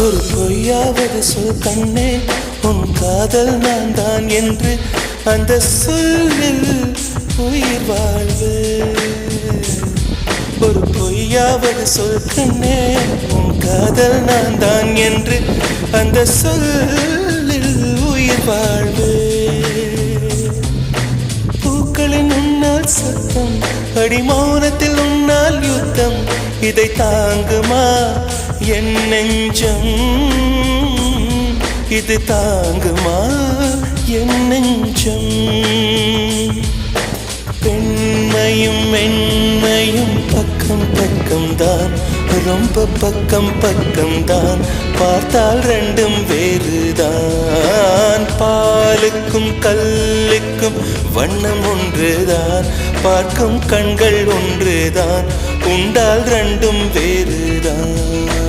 ஒரு பொய்யாவது சொல் கண்ணே, உன் காதல் நான் தான் என்று அந்த சொல்லில் உயிர் வாழ்வு. ஒரு பொய்யாவது சொல் கண்ணே, உன் காதல் நான் தான் என்று அந்த சொல்லில் உயிர் வாழ்வு. பூக்களின் உன்னால் சத்தம், அடிமௌனத்தில் உன்னால் யுத்தம், இதை தாங்குமா என் நெஞ்சம்? இது தாங்குமா என் நெஞ்சம்? பெண்மையும் மென்மையும் பக்கம் பக்கம்தான், ரொம்ப பக்கம் பக்கம்தான். பார்த்தால் ரெண்டும் வேறுதான். பாலுக்கும் கல்லுக்கும் வண்ணம் ஒன்றுதான், பார்க்கும் கண்கள் ஒன்றுதான். உண்டால் ரெண்டும் வேறுதான்.